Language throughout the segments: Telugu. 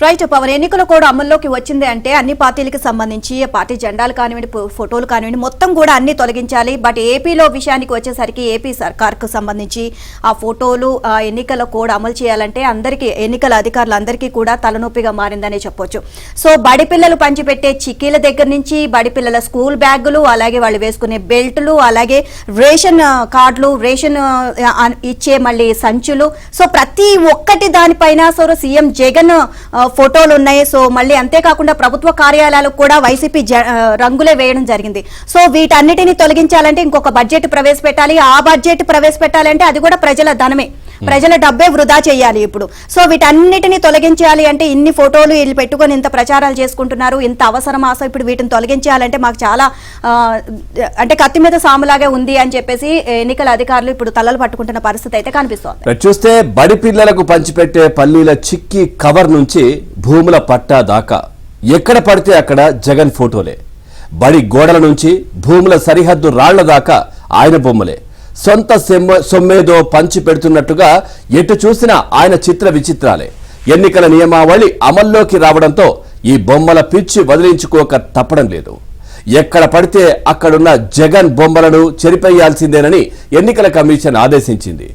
రైట్ పవన్, ఎన్నికలు కూడా అమల్లోకి వచ్చింది అంటే అన్ని పార్టీలకు సంబంధించి పార్టీ జెండాలు కానివ్వండి, ఫోటోలు కానివ్వండి, మొత్తం కూడా అన్ని తొలగించాలి. బట్ ఏపీలో విషయానికి వచ్చేసరికి ఏపీ సర్కార్కు సంబంధించి ఆ ఫోటోలు ఎన్నికల కోడ్ అమలు చేయాలంటే అందరికీ, ఎన్నికల అధికారులందరికీ కూడా తలనొప్పిగా మారిందనే చెప్పొచ్చు. సో బడి పిల్లలు పంచిపెట్టే చిక్కీల దగ్గర నుంచి బడి పిల్లల స్కూల్ బ్యాగులు, అలాగే వాళ్ళు వేసుకునే బెల్టులు, అలాగే రేషన్ కార్డులు, రేషన్ ఇచ్చే మళ్ళీ సంచులు, సో ప్రతి ఒక్కటి దానిపైన సో సీఎం జగన్ ఫోటోలు ఉన్నాయి. సో మళ్ళీ అంతేకాకుండా ప్రభుత్వ కార్యాలయాలకు కూడా వైసీపీ రంగులే వేయడం జరిగింది. సో వీటన్నిటిని తొలగించాలంటే ఇంకొక బడ్జెట్ ప్రవేశపెట్టాలి. ఆ బడ్జెట్ ప్రవేశపెట్టాలంటే అది కూడా ప్రజల ధనమే, ప్రజల డబ్బే వృధా చేయాలి ఇప్పుడు. సో వీటన్నిటిని తొలగించాలి అంటే ఇన్ని ఫోటోలు వీళ్ళు పెట్టుకొని ఇంత ప్రచారాలు చేసుకుంటున్నారు, ఇంత అవసరమా? సో ఇప్పుడు వీటిని తొలగించాలంటే మాకు చాలా అంటే కత్తి మీద సాములాగే ఉంది అని చెప్పేసి ఎన్నికల అధికారులు ఇప్పుడు తలలు పట్టుకుంటున్న పరిస్థితి అయితే కనిపిస్తోంది. చూస్తే బడి పిల్లలకు పంచిపెట్టే పల్లీల చిక్కి కవర్ నుంచి భూముల పట్టా దాకా ఎక్కడ పడితే అక్కడ జగన్ ఫోటోలే. బడి గోడల నుంచి భూముల సరిహద్దు రాళ్ల దాకా ఆయన బొమ్మలే. సొంత సొమ్మేదో పంచి పెడుతున్నట్టుగా ఎటు చూసినా ఆయన చిత్ర విచిత్రాలే. ఎన్నికల నియమావళి అమల్లోకి రావడంతో ఈ బొమ్మల పిచ్చి వదిలించుకోక తప్పడం లేదు. ఎక్కడ పడితే అక్కడున్న జగన్ బొమ్మలను చెరిపేయాల్సిందేనని ఎన్నికల కమిషన్ ఆదేశించింది.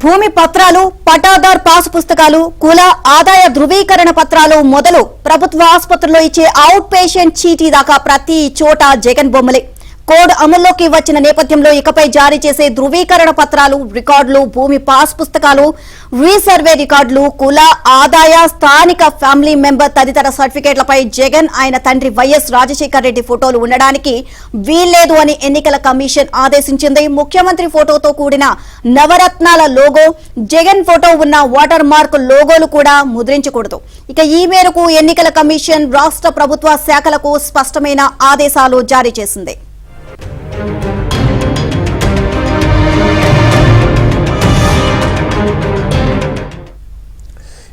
భూమి పత్రాలు, పటాదార్ పాస్ పుస్తకాలు, కుల ఆదాయ ధృవీకరణ పత్రాలు మొదలు ప్రభుత్వ ఆసుపత్రుల్లో ఇచ్చే అవుట్ పేషెంట్ చీటీ దాకా ప్రతి చోట జగన్ బొమ్మలే. కోడ్ అమల్లోకి వచ్చిన నేపథ్యంలో ఇకపై జారీ చేసే ధృవీకరణ పత్రాలు, రికార్డులు, భూమి పాస్ పుస్తకాలు, రీసర్వే రికార్డులు, కుల ఆదాయ, స్థానిక ఫ్యామిలీ మెంబర్ తదితర సర్టిఫికేట్లపై జగన్, ఆయన తండ్రి వైఎస్ రాజశేఖర్ రెడ్డి ఫోటోలు ఉండడానికి వీల్లేదు అని ఎన్నికల కమిషన్ ఆదేశించింది. ముఖ్యమంత్రి ఫోటోతో కూడిన నవరత్నాల లోగో, జగన్ ఫోటో ఉన్న వాటర్ మార్క్ లోగోలు కూడా ముద్రించకూడదు. ఇక ఈ మేరకు ఎన్నికల కమిషన్ రాష్ట్ర ప్రభుత్వ శాఖలకు స్పష్టమైన ఆదేశాలు జారీ చేసింది.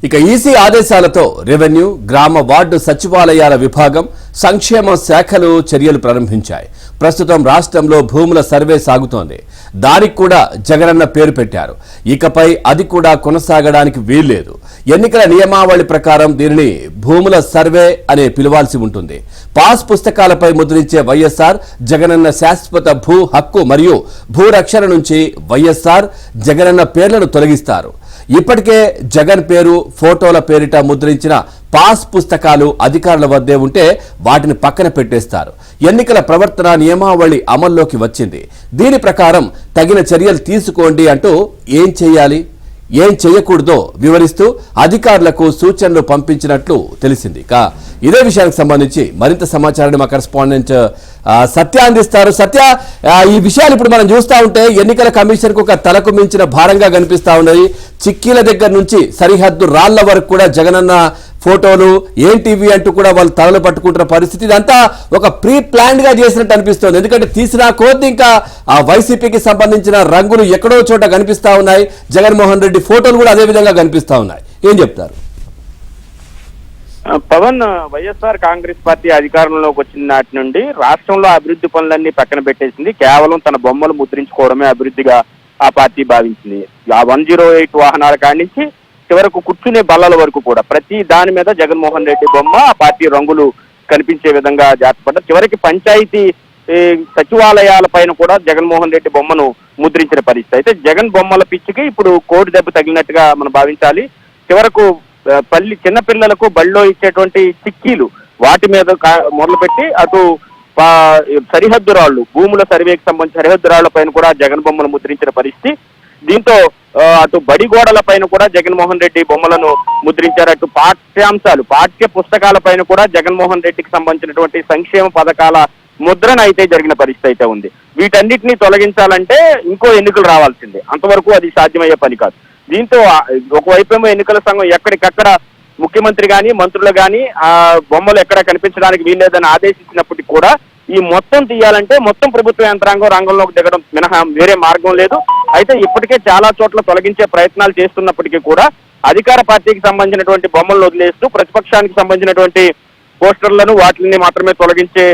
ఇక ఈసీ ఆదేశాలతో రెవెన్యూ, గ్రామ వార్డు సచివాలయాల విభాగం, సంక్షేమ శాఖలు చర్యలు ప్రారంభించాయి. ప్రస్తుతం రాష్ట్రంలో భూముల సర్వే సాగుతోంది. దానికి కూడా జగనన్న పేరు పెట్టారు. ఇకపై అది కూడా కొనసాగడానికి వీల్లేదు. ఎన్నికల నియమావళి ప్రకారం దీనిని భూముల సర్వే అనే పిలవాల్సి ఉంటుంది. పాస్ పుస్తకాలపై ముద్రించే వైఎస్ఆర్, జగనన్న శాశ్వత భూ హక్కు మరియు భూరక్షణ నుంచి వైఎస్ఆర్, జగనన్న పేర్లను తొలగిస్తారు. ఇప్పటికే జగన్ పేరు, ఫోటోల పేరిట ముద్రించిన పాస్ పుస్తకాలు అధికారుల వద్దే ఉంటే వాటిని పక్కన పెట్టేస్తారు. ఎన్నికల ప్రవర్తన నియమావళి అమల్లోకి వచ్చింది. దీని ప్రకారం తగిన చర్యలు తీసుకోండి అంటూ ఏం చేయాలి, ఏం చేయకూడదో వివరిస్తూ అధికారులకు సూచనలు పంపించినట్లు తెలిసింది. ఇదే విషయానికి సంబంధించి మరింత సమాచారాన్ని మా కరెస్పాండెంట్ సత్య అందిస్తారు. సత్య, ఈ విషయాలు ఇప్పుడు మనం చూస్తూ ఉంటే ఎన్నికల కమిషన్ కు ఒక తలకు మించిన భారంగా కనిపిస్తా ఉన్నది. చిక్కీల దగ్గర నుంచి సరిహద్దు రాళ్ల వరకు కూడా జగనన్న ఫోటోలు, ఏంటివి అంటూ కూడా వాళ్ళు తలలు పట్టుకుంటున్న పరిస్థితి. ఇదంతా ఒక ప్రీ ప్లాన్డ్ గా చేసినట్టు అనిపిస్తోంది. ఎందుకంటే తీసిన కొద్ది ఇంకా ఆ వైసీపీకి సంబంధించిన రంగులు ఎక్కడో చోట కనిపిస్తా ఉన్నాయి. జగన్మోహన్ రెడ్డి ఫోటోలు కూడా అదే విధంగా కనిపిస్తా ఉన్నాయి. ఏం చెప్తారు పవన్? వైఎస్ఆర్ కాంగ్రెస్ పార్టీ అధికారంలోకి వచ్చిన నాటి నుండి రాష్ట్రంలో అభివృద్ధి పనులన్నీ పక్కన పెట్టేసింది. కేవలం తన బొమ్మలు ముద్రించుకోవడమే అభివృద్ధిగా ఆ పార్టీ భావించింది. ఆ 108 వాహనాల కాడి నుంచి చివరకు కూర్చునే బల్లల వరకు కూడా ప్రతి దాని మీద జగన్మోహన్ రెడ్డి బొమ్మ, ఆ పార్టీ రంగులు కనిపించే విధంగా జాతపడ్డారు. చివరికి పంచాయతీ సచివాలయాల పైన కూడా జగన్మోహన్ రెడ్డి బొమ్మను ముద్రించిన పరిస్థితి. అయితే జగన్ బొమ్మల పిచ్చికి ఇప్పుడు కోడి దెబ్బ తగిలినట్టుగా మనం భావించాలి. చివరకు చిన్నపిల్లలకు బళ్ళో ఇచ్చేటువంటి చిక్కీలు, వాటి మీద మొదలుపెట్టి అటు సరిహద్దు రాళ్లు, భూముల సర్వేకి సంబంధించిన సరిహద్దు రాళ్ల పైన కూడా జగన్ బొమ్మలు ముద్రించిన పరిస్థితి. దీంతో అటు బడి గోడల పైన కూడా జగన్మోహన్ రెడ్డి బొమ్మలను ముద్రించారు. అటు పాఠ్యాంశాలు, పాఠ్య పుస్తకాల పైన కూడా జగన్మోహన్ రెడ్డికి సంబంధించినటువంటి సంక్షేమ పథకాల ముద్రణ అయితే జరిగిన పరిస్థితి అయితే ఉంది. వీటన్నిటినీ తొలగించాలంటే ఇంకో ఎన్నికలు రావాల్సిందే. అంతవరకు అది సాధ్యమయ్యే పని కాదు. దీంతో ఒకవైపేమో ఎన్నికల సంఘం ఎక్కడికక్కడ ముఖ్యమంత్రి గాని, మంత్రులు గాని ఆ బొమ్మలు ఎక్కడ కనిపించడానికి వీల్లేదని ఆదేశించినప్పటికీ కూడా ఈ మొత్తం తీయాలంటే మొత్తం ప్రభుత్వ యంత్రాంగం రంగంలోకి దిగడం మినహా వేరే మార్గం లేదు. అయితే ఇప్పటికే చాలా చోట్ల తొలగించే ప్రయత్నాలు చేస్తున్నప్పటికీ కూడా అధికార పార్టీకి సంబంధించినటువంటి బొమ్మలను వదిలేస్తూ ప్రతిపక్షానికి సంబంధించినటువంటి పోస్టర్లను వాటిని మాత్రమే తొలగించే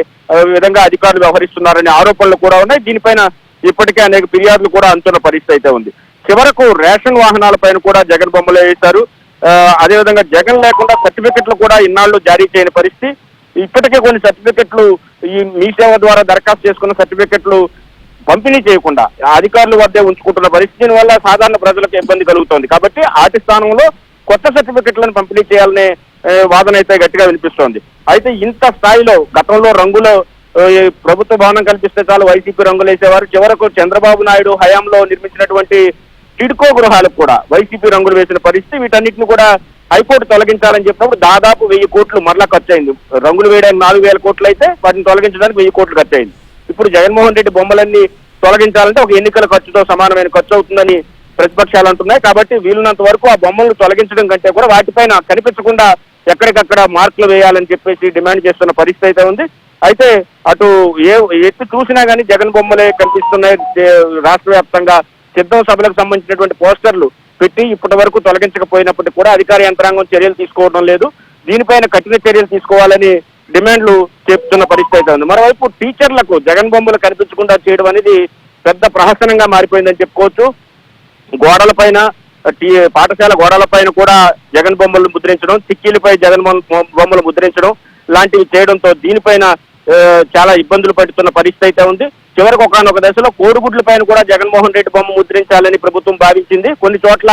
విధంగా అధికారులు వ్యవహరిస్తున్నారనే ఆరోపణలు కూడా ఉన్నాయి. దీనిపైన ఇప్పటికే అనేక ఫిర్యాదులు కూడా అందుతున్న పరిస్థితి అయితే ఉంది. చివరకు రేషన్ వాహనాలపైన కూడా జగన్ బొమ్మలు వేశారు. అదేవిధంగా జగన్ లేకుండా సర్టిఫికెట్లు కూడా ఇన్నాళ్లు జారీ చేయని పరిస్థితి. ఇప్పటికే కొన్ని సర్టిఫికెట్లు ఈ మీ సేవ ద్వారా దరఖాస్తు చేసుకున్న సర్టిఫికెట్లు పంపిణీ చేయకుండా అధికారుల వద్దే ఉంచుకుంటున్న పరిస్థితి. దీనివల్ల సాధారణ ప్రజలకు ఇబ్బంది కలుగుతోంది. కాబట్టి వాటి స్థానంలో కొత్త సర్టిఫికెట్లను పంపిణీ చేయాలనే వాదన అయితే గట్టిగా వినిపిస్తోంది. అయితే ఇంత స్థాయిలో గతంలో రంగులో ప్రభుత్వ భవనం కల్పిస్తే చాలు వైసీపీ రంగులు వేసేవారు. చివరకు చంద్రబాబు నాయుడు హయాంలో నిర్మించినటువంటి టిడ్కో గృహాలకు కూడా వైసీపీ రంగులు వేసిన పరిస్థితి. వీటన్నిటిని కూడా హైకోర్టు తొలగించాలని చెప్పినప్పుడు దాదాపు 1000 కోట్లు మరలా ఖర్చు అయింది. రంగులు వేయడానికి 4000 కోట్లు అయితే వాటిని తొలగించడానికి 1000 కోట్లు ఖర్చు అయింది. ఇప్పుడు జగన్మోహన్ రెడ్డి బొమ్మలన్నీ తొలగించాలంటే ఒక ఎన్నికల ఖర్చుతో సమానమైన ఖర్చు అవుతుందని ప్రతిపక్షాలు అంటున్నాయి. కాబట్టి వీలున్నంత వరకు ఆ బొమ్మలను తొలగించడం కంటే కూడా వాటిపైన కనిపించకుండా ఎక్కడికక్కడ మార్కులు వేయాలని చెప్పేసి డిమాండ్ చేస్తున్న పరిస్థితి అయితే ఉంది. అయితే అటు ఎత్తి చూసినా కానీ జగన్ బొమ్మలే కనిపిస్తున్నాయి. రాష్ట్ర వ్యాప్తంగా సిద్ధం సభలకు సంబంధించినటువంటి పోస్టర్లు పెట్టి ఇప్పటి వరకు తొలగించకపోయినప్పటికీ కూడా అధికార యంత్రాంగం చర్యలు తీసుకోవడం లేదు. దీనిపైన కఠిన చర్యలు తీసుకోవాలని డిమాండ్లు చెప్తున్న పరిస్థితి అయితే ఉంది. మరోవైపు టీచర్లకు జగన్ బొమ్మలు కనిపించకుండా చేయడం అనేది పెద్ద ప్రహసనంగా మారిపోయిందని చెప్పుకోవచ్చు. గోడలపైన పాఠశాల గోడలపైన కూడా జగన్ బొమ్మలు ముద్రించడం, చిక్కీలపై జగన్ బొమ్మలు ముద్రించడం లాంటివి చేయడంతో దీనిపైన చాలా ఇబ్బందులు పడుతున్న పరిస్థితి అయితే ఉంది. చివరికి ఒకనొక దశలో కోడిగుడ్ల పైన కూడా జగన్మోహన్ రెడ్డి బొమ్మ ముద్రించాలని ప్రభుత్వం భావించింది. కొన్ని చోట్ల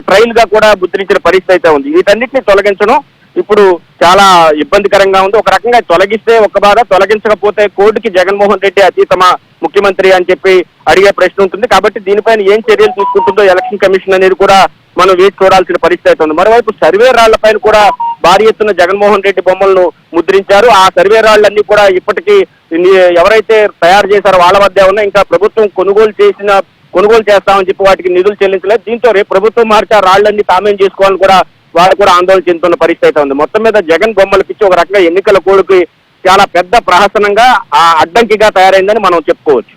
ట్రైల్ గా కూడా ముద్రించిన పరిస్థితి అయితే ఉంది. వీటన్నిటిని తొలగించడం ఇప్పుడు చాలా ఇబ్బందికరంగా ఉంది. ఒక రకంగా తొలగిస్తే ఒక బాధ, తొలగించకపోతే కోర్టుకి జగన్మోహన్ రెడ్డి అతీతమా ముఖ్యమంత్రి అని చెప్పి అడిగే ప్రశ్న ఉంటుంది. కాబట్టి దీనిపైన ఏం చర్యలు తీసుకుంటుందో ఎలక్షన్ కమిషన్ అనేది కూడా మనం వేచి చూడాల్సిన పరిస్థితి అయితే ఉంది. మరోవైపు సర్వే రాళ్లపైన కూడా భారీ ఎత్తున జగన్మోహన్ రెడ్డి బొమ్మలను ముద్రించారు. ఆ సర్వే రాళ్లన్నీ కూడా ఇప్పటికీ ఎవరైతే తయారు చేశారో వాళ్ళ వద్ద ఉన్న, ఇంకా ప్రభుత్వం కొనుగోలు చేస్తామని చెప్పి వాటికి నిధులు చెల్లించలేదు. దీంతో రేపు ప్రభుత్వం మార్చి ఆ రాళ్లన్నీ తామేం చేసుకోవాలని కూడా వారు కూడా ఆందోళన చెందుతున్న పరిస్థితి అయితే ఉంది. మొత్తం మీద జగన్ బొమ్మల పిచ్చి ఒక రకంగా ఎన్నికల కోడ్కి చాలా పెద్ద ప్రహసనంగా ఆ అడ్డంకిగా తయారైందని మనం చెప్పుకోవచ్చు.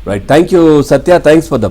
Right, thank you Satya, thanks for the